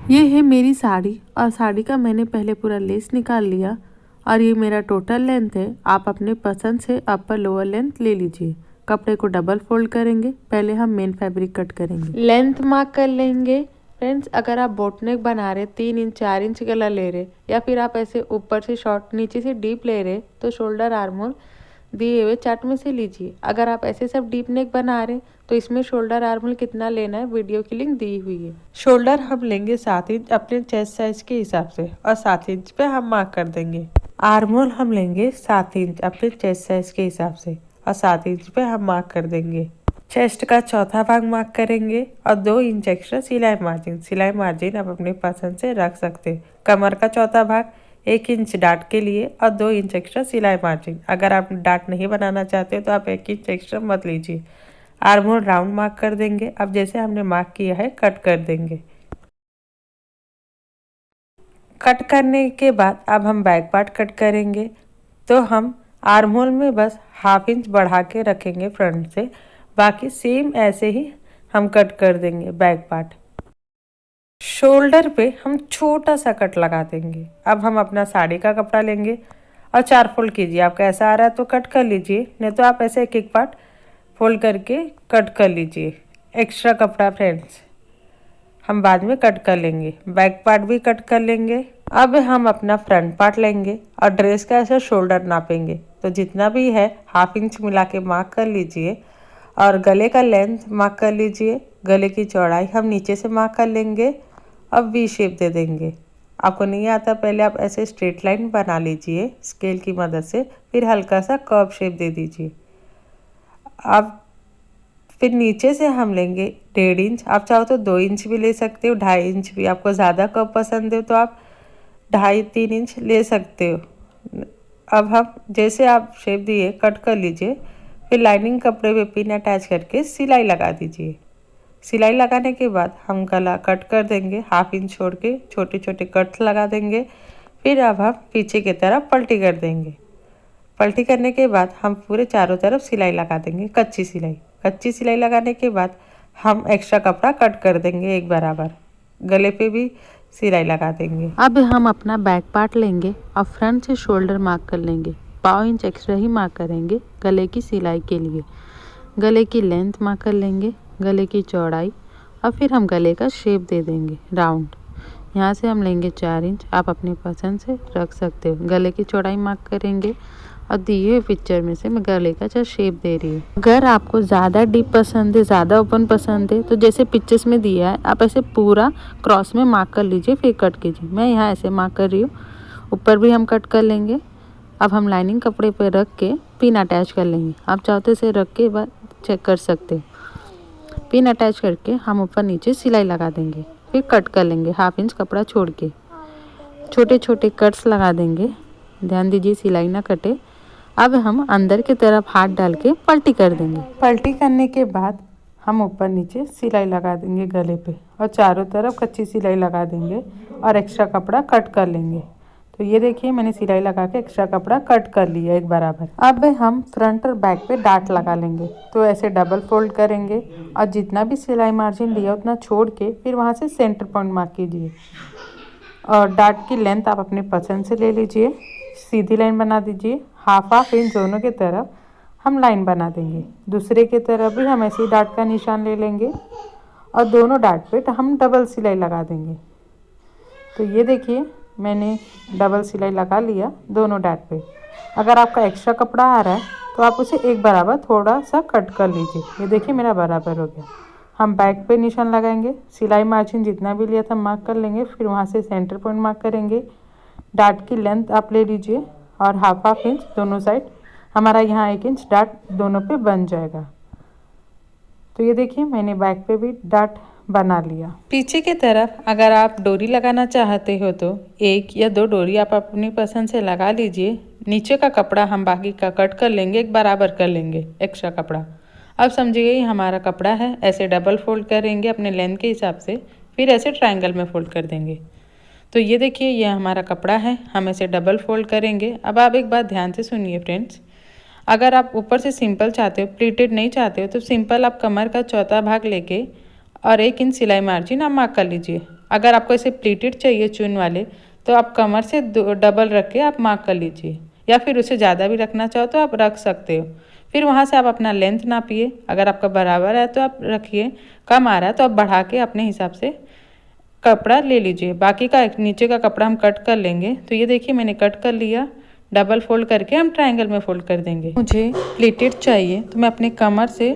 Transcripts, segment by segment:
ये है मेरी साड़ी और साड़ी का मैंने पहले पूरा लेस निकाल लिया और ये मेरा टोटल लेंथ है। आप अपने पसंद से अपर लोअर लेंथ ले लीजिए। कपड़े को डबल फोल्ड करेंगे। पहले हम मेन फैब्रिक कट करेंगे। लेंथ मार्क कर लेंगे। फ्रेंड्स, अगर आप बोट नेक बना रहे 3 इंच 4 इंच गला ले रहे या फिर आप ऐसे ऊपर से शॉर्ट नीचे से डीप ले रहे तो शोल्डर आर्मोल दिए हुए चार्ट में से लीजिए। अगर आप ऐसे सब डीप नेक बना रहे तो इसमें शोल्डर आर्मोल कितना लेना है वीडियो की लिंक दी हुई है। शोल्डर हम लेंगे 7 इंच अपने चेस्ट साइज के हिसाब से और 7 इंच पे हम मार्क कर देंगे। आर्मोल हम लेंगे 7 इंच अपने चेस्ट साइज के हिसाब से और 7 इंच पे हम मार्क कर देंगे। चेस्ट का चौथा भाग मार्क करेंगे और 2 इंच एक्स्ट्रा सिलाई मार्जिन आप अपनी पसंद से रख सकते हैं। कमर का चौथा भाग 1 इंच डाट के लिए और 2 इंच एक्स्ट्रा सिलाई मार्जिन। अगर आप डाट नहीं बनाना चाहते तो आप 1 इंच एक्स्ट्रा मत लीजिए। आर्महोल राउंड मार्क कर देंगे। अब जैसे हमने मार्क किया है कट कर देंगे। कट करने के बाद अब हम बैक पार्ट कट करेंगे। तो हम आर्महोल में बस ½ इंच बढ़ा के रखेंगे फ्रंट से, बाकी सेम ऐसे ही हम कट कर देंगे बैक पार्ट। शोल्डर पे हम छोटा सा कट लगा देंगे। अब हम अपना साड़ी का कपड़ा लेंगे और 4 फोल्ड कीजिए। आपका ऐसा आ रहा है तो कट कर लीजिए, नहीं तो आप ऐसे एक पार्ट फोल्ड करके कट कर लीजिए। एक्स्ट्रा कपड़ा फ्रेंड्स हम बाद में कट कर लेंगे। बैक पार्ट भी कट कर लेंगे। अब हम अपना फ्रंट पार्ट लेंगे और ड्रेस का ऐसा शोल्डर नापेंगे। तो जितना भी है ½ इंच मिला के मार्क कर लीजिए और गले का लेंथ मार्क कर लीजिए। गले की चौड़ाई हम नीचे से मार्क कर लेंगे। अब वी शेप दे देंगे। आपको नहीं आता पहले आप ऐसे स्ट्रेट लाइन बना लीजिए स्केल की मदद से, फिर हल्का सा कर्व शेप दे दीजिए। अब फिर नीचे से हम लेंगे 1.5 इंच। आप चाहो तो 2 इंच भी ले सकते हो, 2.5 इंच भी। आपको ज़्यादा कर्व पसंद है तो आप 2.5-3 इंच ले सकते हो। अब हम जैसे आप शेप दिए कट कर लीजिए। फिर लाइनिंग कपड़े पे पिन अटैच करके सिलाई लगा दीजिए। सिलाई लगाने के बाद हम गला कट कर देंगे। ½ इंच छोड़ के छोटे छोटे कट्स लगा देंगे। फिर अब हम पीछे की तरफ पलटी कर देंगे। पलटी करने के बाद हम पूरे चारों तरफ सिलाई लगा देंगे, कच्ची सिलाई लगाने के बाद हम एक्स्ट्रा कपड़ा कट कर देंगे एक बराबर। गले पे भी सिलाई लगा देंगे। अब हम अपना बैक पार्ट लेंगे और फ्रंट से शोल्डर मार्क कर लेंगे। 1/2 इंच एक्स्ट्रा ही मार्क करेंगे गले की सिलाई के लिए। गले की लेंथ मार्क कर लेंगे, गले की चौड़ाई, और फिर हम गले का शेप दे देंगे राउंड। यहाँ से हम लेंगे 4 इंच, आप अपनी पसंद से रख सकते हो। गले की चौड़ाई मार्क करेंगे और दिए हुए पिक्चर में से मैं गले का जो शेप दे रही हूँ। अगर आपको ज़्यादा डीप पसंद है, ज़्यादा ओपन पसंद है, तो जैसे पिक्चर्स में दिया है आप ऐसे पूरा क्रॉस में मार्क कर लीजिए, फिर कट कीजिए। मैं यहाँ ऐसे मार्क कर रही हूँ। ऊपर भी हम कट कर लेंगे। अब हम लाइनिंग कपड़े पर रख के पिन अटैच कर लेंगे। आप चाहते इसे रख के बाद चेक कर सकते हो। पिन अटैच करके हम ऊपर नीचे सिलाई लगा देंगे, फिर कट कर लेंगे। ½ इंच कपड़ा छोड़ के छोटे छोटे कट्स लगा देंगे। ध्यान दीजिए सिलाई ना कटे। अब हम अंदर की तरफ हाथ डाल के पलटी कर देंगे। पलटी करने के बाद हम ऊपर नीचे सिलाई लगा देंगे गले पे और चारों तरफ कच्ची सिलाई लगा देंगे और एक्स्ट्रा कपड़ा कट कर लेंगे। तो ये देखिए मैंने सिलाई लगा के एक्स्ट्रा कपड़ा कट कर लिया एक बराबर। अब हम फ्रंट और बैक पे डाट लगा लेंगे। तो ऐसे डबल फोल्ड करेंगे और जितना भी सिलाई मार्जिन लिया उतना छोड़ के फिर वहाँ से सेंटर पॉइंट मार्क कीजिए और डाट की लेंथ आप अपनी पसंद से ले लीजिए। सीधी लाइन बना दीजिए। ½ इंच दोनों की तरफ हम लाइन बना देंगे। दूसरे की तरफ भी हम ऐसे ही डाट का निशान ले लेंगे और दोनों डाट पे हम डबल सिलाई लगा देंगे। तो ये देखिए मैंने डबल सिलाई लगा लिया दोनों डाट पे। अगर आपका एक्स्ट्रा कपड़ा आ रहा है तो आप उसे एक बराबर थोड़ा सा कट कर लीजिए। ये देखिए मेरा बराबर हो गया। हम बैक पे निशान लगाएंगे। सिलाई मार्जिन जितना भी लिया था मार्क कर लेंगे, फिर वहाँ से सेंटर पॉइंट मार्क करेंगे। डाट की लेंथ आप ले लीजिए और ½ इंच दोनों साइड। हमारा यहाँ 1 इंच डाट दोनों पे बन जाएगा। तो ये देखिए मैंने बैक पे भी डाट बना लिया। पीछे की तरफ अगर आप डोरी लगाना चाहते हो तो 1 या 2 डोरी आप अपनी पसंद से लगा लीजिए। नीचे का कपड़ा हम बाकी का कट कर लेंगे, एक बराबर कर लेंगे एक्स्ट्रा कपड़ा। अब समझिए ये हमारा कपड़ा है। ऐसे डबल फोल्ड करेंगे अपने लेंथ के हिसाब से, फिर ऐसे ट्रायंगल में फोल्ड कर देंगे। तो ये देखिए ये हमारा कपड़ा है। हम ऐसे डबल फोल्ड करेंगे। अब आप एक बात ध्यान से सुनिए फ्रेंड्स, अगर आप ऊपर से सिंपल चाहते हो, प्लीटेड नहीं चाहते हो, तो सिंपल आप कमर का चौथा भाग लेके और 1 इंच सिलाई मार्जिन आप मार्क कर लीजिए। अगर आपको ऐसे प्लीटेड चाहिए चुन वाले तो आप कमर से डबल रख के आप मार्क कर लीजिए, या फिर उससे ज़्यादा भी रखना चाहो तो आप रख सकते हो। फिर वहाँ से आप अपना लेंथ नापिए, अगर आपका बराबर है तो आप रखिए, कम आ रहा है तो आप बढ़ा के अपने हिसाब से कपड़ा ले लीजिए। बाकी का नीचे का कपड़ा हम कट कर लेंगे। तो ये देखिए मैंने कट कर लिया, डबल फोल्ड करके हम ट्रायंगल में फोल्ड कर देंगे। मुझे प्लीटेड चाहिए तो मैं अपने कमर से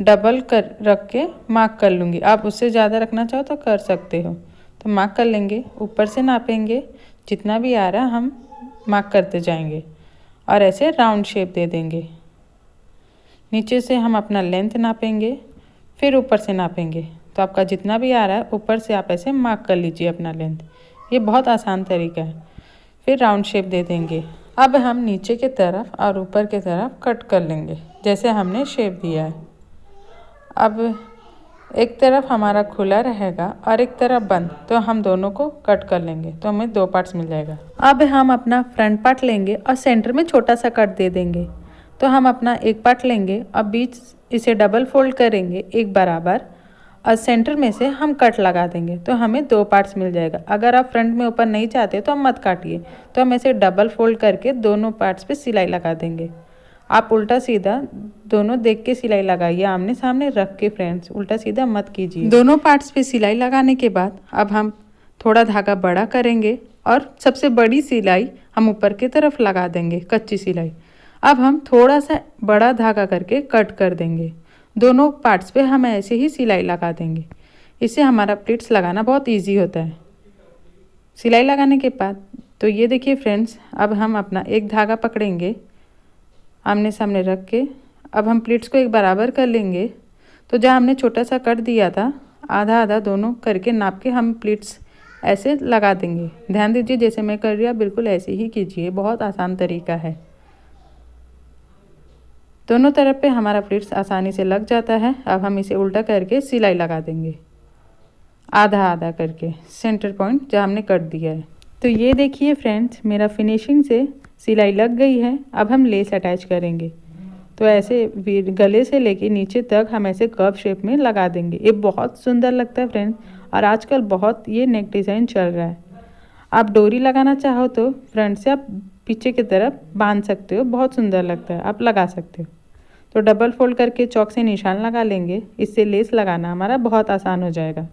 डबल कर रख के मार्क कर लूँगी। आप उससे ज़्यादा रखना चाहो तो कर सकते हो। तो मार्क कर लेंगे, ऊपर से नापेंगे, जितना भी आ रहा हम मार्क करते जाएंगे और ऐसे राउंड शेप दे देंगे। नीचे से हम अपना लेंथ नापेंगे, फिर ऊपर से नापेंगे। तो आपका जितना भी आ रहा है ऊपर से आप ऐसे मार्क कर लीजिए अपना लेंथ। ये बहुत आसान तरीका है। फिर राउंड शेप दे देंगे। अब हम नीचे की तरफ और ऊपर की तरफ कट कर लेंगे जैसे हमने शेप दिया है। अब एक तरफ हमारा खुला रहेगा और एक तरफ बंद, तो हम दोनों को कट कर लेंगे तो हमें 2 पार्ट्स मिल जाएगा। अब हम अपना फ्रंट पार्ट लेंगे और सेंटर में छोटा सा कट दे देंगे। तो हम अपना एक पार्ट लेंगे और बीच इसे डबल फोल्ड करेंगे एक बराबर, और सेंटर में से हम कट लगा देंगे तो हमें 2 पार्ट्स मिल जाएगा। अगर आप फ्रंट में ऊपर नहीं चाहते तो हम मत काटिए, तो हम ऐसे डबल फोल्ड करके दोनों पार्ट्स पे सिलाई लगा देंगे। आप उल्टा सीधा दोनों देख के सिलाई लगाइए, आमने सामने रख के फ्रेंड्स, उल्टा सीधा मत कीजिए। दोनों पार्ट्स पे सिलाई लगाने के बाद अब हम थोड़ा धागा बड़ा करेंगे और सबसे बड़ी सिलाई हम ऊपर की तरफ लगा देंगे, कच्ची सिलाई। अब हम थोड़ा सा बड़ा धागा करके कट कर देंगे। दोनों पार्ट्स पे हम ऐसे ही सिलाई लगा देंगे। इससे हमारा प्लीट्स लगाना बहुत ईजी होता है। सिलाई लगाने के बाद तो ये देखिए फ्रेंड्स, अब हम अपना एक धागा पकड़ेंगे आमने सामने रख के। अब हम प्लीट्स को एक बराबर कर लेंगे। तो जहाँ हमने छोटा सा कट दिया था आधा आधा दोनों करके नाप के हम प्लीट्स ऐसे लगा देंगे। ध्यान दीजिए जैसे मैं कर रही हूँ बिल्कुल ऐसे ही कीजिए, बहुत आसान तरीका है। दोनों तरफ पे हमारा प्लीट्स आसानी से लग जाता है। अब हम इसे उल्टा करके सिलाई लगा देंगे आधा आधा करके सेंटर पॉइंट जहाँ हमने कट दिया है। तो ये देखिए फ्रेंड्स, मेरा फिनिशिंग से सिलाई लग गई है। अब हम लेस अटैच करेंगे। तो ऐसे गले से लेके नीचे तक हम ऐसे कर्व शेप में लगा देंगे। ये बहुत सुंदर लगता है फ्रेंड्स, और आजकल बहुत ये नेक डिज़ाइन चल रहा है। आप डोरी लगाना चाहो तो फ्रंट से आप पीछे की तरफ बांध सकते हो, बहुत सुंदर लगता है, आप लगा सकते हो। तो डबल फोल्ड करके चौक से निशान लगा लेंगे, इससे लेस लगाना हमारा बहुत आसान हो जाएगा।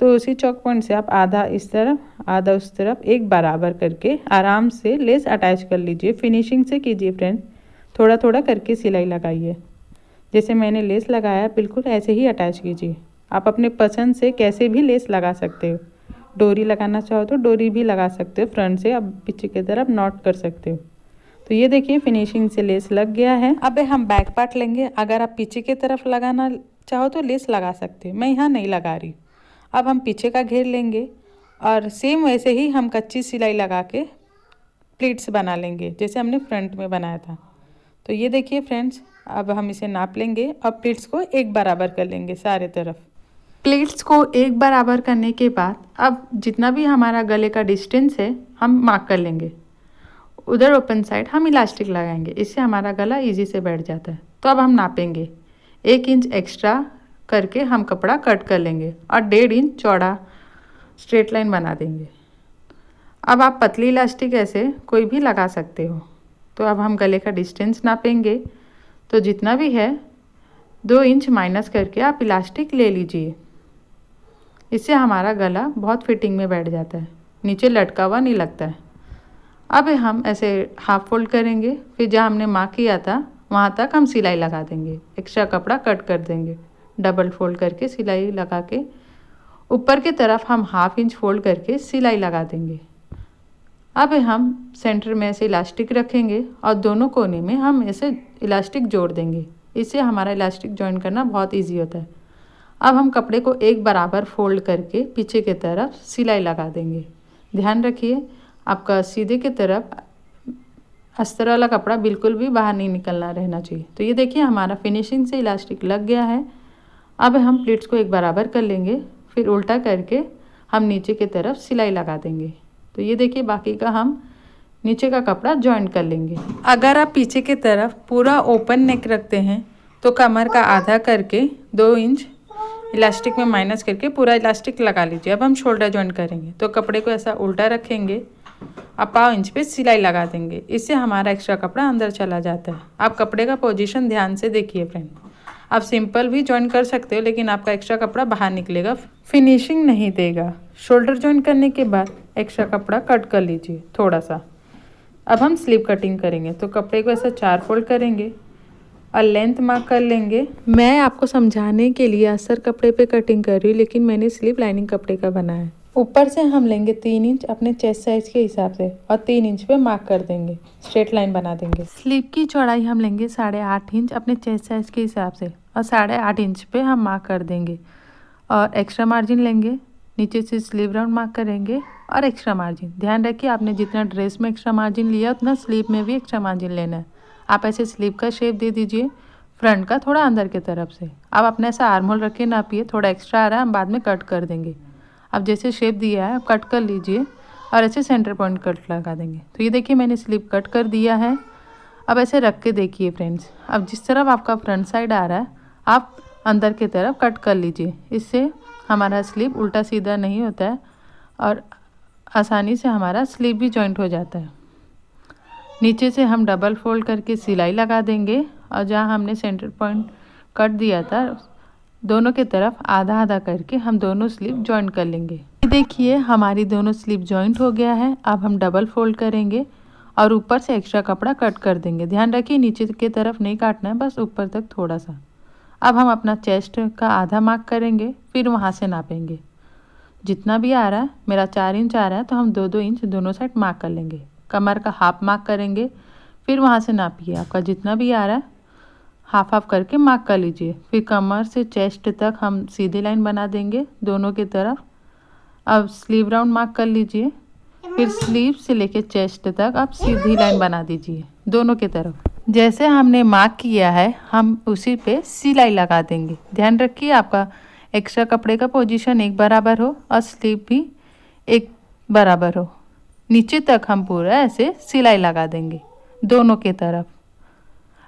तो उसी चौक पॉइंट से आप आधा इस तरफ आधा उस तरफ एक बराबर करके आराम से लेस अटैच कर लीजिए। फिनिशिंग से कीजिए फ्रेंड, थोड़ा थोड़ा करके सिलाई लगाइए। जैसे मैंने लेस लगाया बिल्कुल ऐसे ही अटैच कीजिए। आप अपने पसंद से कैसे भी लेस लगा सकते हो। डोरी लगाना चाहो तो डोरी भी लगा सकते हो, फ्रंट से आप पीछे की तरफ नॉट कर सकते हो। तो ये देखिए फिनिशिंग से लेस लग गया है। अब हम बैक पार्ट लेंगे। अगर आप पीछे की तरफ लगाना चाहो तो लेस लगा सकते हो, मैं यहाँ नहीं लगा रही। अब हम पीछे का घेर लेंगे और सेम वैसे ही हम कच्ची सिलाई लगा के प्लीट्स बना लेंगे जैसे हमने फ्रंट में बनाया था। तो ये देखिए फ्रेंड्स, अब हम इसे नाप लेंगे और प्लीट्स को एक बराबर कर लेंगे सारे तरफ। प्लीट्स को एक बराबर करने के बाद अब जितना भी हमारा गले का डिस्टेंस है हम मार्क कर लेंगे। उधर ओपन साइड हम इलास्टिक लगाएंगे, इससे हमारा गला इजी से बैठ जाता है। तो अब हम नापेंगे 1 इंच एक्स्ट्रा करके हम कपड़ा कट कर लेंगे और 1.5 इंच चौड़ा स्ट्रेट लाइन बना देंगे। अब आप पतली इलास्टिक ऐसे कोई भी लगा सकते हो। तो अब हम गले का डिस्टेंस नापेंगे। तो जितना भी है 2 इंच माइनस करके आप इलास्टिक ले लीजिए। इससे हमारा गला बहुत फिटिंग में बैठ जाता है, नीचे लटका हुआ नहीं लगता है। अब हम ऐसे हाफ फोल्ड करेंगे, फिर जहाँ हमने मार्क किया था वहाँ तक हम सिलाई लगा देंगे, एक्स्ट्रा कपड़ा कट कर देंगे। डबल फोल्ड करके सिलाई लगा के ऊपर की तरफ हम 1/2 इंच फोल्ड करके सिलाई लगा देंगे। अब हम सेंटर में ऐसे इलास्टिक रखेंगे और दोनों कोने में हम ऐसे इलास्टिक जोड़ देंगे। इससे हमारा इलास्टिक जॉइन करना बहुत इजी होता है। अब हम कपड़े को एक बराबर फोल्ड करके पीछे की तरफ सिलाई लगा देंगे। ध्यान रखिए आपका सीधे की तरफ अस्तर वाला कपड़ा बिल्कुल भी बाहर नहीं निकलना रहना चाहिए। तो ये देखिए हमारा फिनिशिंग से इलास्टिक लग गया है। अब हम प्लीट्स को एक बराबर कर लेंगे, फिर उल्टा करके हम नीचे की तरफ सिलाई लगा देंगे। तो ये देखिए बाकी का हम नीचे का कपड़ा जॉइन कर लेंगे। अगर आप पीछे की तरफ पूरा ओपन नेक रखते हैं तो कमर का आधा करके 2 इंच इलास्टिक में माइनस करके पूरा इलास्टिक लगा लीजिए। अब हम शोल्डर जॉइंट करेंगे तो कपड़े को ऐसा उल्टा रखेंगे, अब पाव इंच पे सिलाई लगा देंगे। इससे हमारा एक्स्ट्रा कपड़ा अंदर चला जाता है। आप कपड़े का पोजीशन ध्यान से देखिए फ्रेंड। आप सिंपल भी जॉइन कर सकते हो लेकिन आपका एक्स्ट्रा कपड़ा बाहर निकलेगा, फिनिशिंग नहीं देगा। शोल्डर जॉइन करने के बाद एक्स्ट्रा कपड़ा कट कर लीजिए थोड़ा सा। अब हम स्लीव कटिंग करेंगे तो कपड़े को ऐसा 4 फोल्ड करेंगे और लेंथ मार्क कर लेंगे। मैं आपको समझाने के लिए अस्तर कपड़े पे कटिंग कर रही हूँ लेकिन मैंने स्लीव लाइनिंग कपड़े का बनाया है। ऊपर से हम लेंगे 3 इंच अपने चेस्ट साइज के हिसाब से और 3 इंच पे मार्क कर देंगे, स्ट्रेट लाइन बना देंगे। स्लीव की चौड़ाई हम लेंगे 8.5 इंच अपने चेस्ट साइज के हिसाब से और 8.5 इंच पे हम मार्क कर देंगे और एक्स्ट्रा मार्जिन लेंगे, नीचे से स्लीव राउंड मार्क करेंगे और एक्स्ट्रा मार्जिन। ध्यान रखिए आपने जितना ड्रेस में एक्स्ट्रा मार्जिन लिया उतना स्लीव में भी एक्स्ट्रा मार्जिन लेना है। आप ऐसे स्लीव का शेप दे दीजिए फ्रंट का थोड़ा अंदर की तरफ से। अब अपने ऐसा आर्म होल रखिए, नापिए, थोड़ा एक्स्ट्रा आ रहा है हम बाद में कट कर देंगे। अब जैसे शेप दिया है कट कर लीजिए और ऐसे सेंटर पॉइंट कट लगा देंगे। तो ये देखिए मैंने स्लीव कट कर दिया है। अब ऐसे रख के देखिए फ्रेंड्स, अब जिस तरफ आपका फ्रंट साइड आ रहा है आप अंदर की तरफ कट कर लीजिए। इससे हमारा स्लीव उल्टा सीधा नहीं होता है और आसानी से हमारा स्लीव भी जॉइंट हो जाता है। नीचे से हम डबल फोल्ड करके सिलाई लगा देंगे और जहाँ हमने सेंटर पॉइंट कट दिया था दोनों के तरफ आधा आधा करके हम दोनों स्लीव जॉइंट कर लेंगे। देखिए हमारी दोनों स्लीव जॉइंट हो गया है। अब हम डबल फोल्ड करेंगे और ऊपर से एक्स्ट्रा कपड़ा कट कर देंगे। ध्यान रखिए नीचे की तरफ नहीं काटना है, बस ऊपर तक थोड़ा सा। अब हम अपना चेस्ट का आधा मार्क करेंगे, फिर वहाँ से नापेंगे जितना भी आ रहा है। मेरा 4 इंच आ रहा है तो हम 2-2 इंच दोनों साइड मार्क कर लेंगे। कमर का हाफ मार्क करेंगे, फिर वहाँ से नापिए, आपका जितना भी आ रहा है हाफ हाफ करके मार्क कर लीजिए। फिर कमर से चेस्ट तक हम सीधी लाइन बना देंगे दोनों की तरफ। अब स्लीव राउंड मार्क कर लीजिए, फिर स्लीव से लेके चेस्ट तक आप सीधी लाइन बना दीजिए दोनों की तरफ। जैसे हमने मार्क किया है हम उसी पे सिलाई लगा देंगे। ध्यान रखिए आपका एक्स्ट्रा कपड़े का पोजीशन एक बराबर हो और स्लीव भी एक बराबर हो। नीचे तक हम पूरा ऐसे सिलाई लगा देंगे दोनों की तरफ।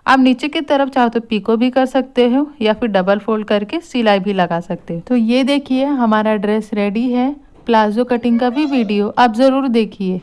आप नीचे की तरफ चाहो तो पीको भी कर सकते हो या फिर डबल फोल्ड करके सिलाई भी लगा सकते हो। तो ये देखिए हमारा ड्रेस रेडी है। प्लाजो कटिंग का भी वीडियो आप ज़रूर देखिए।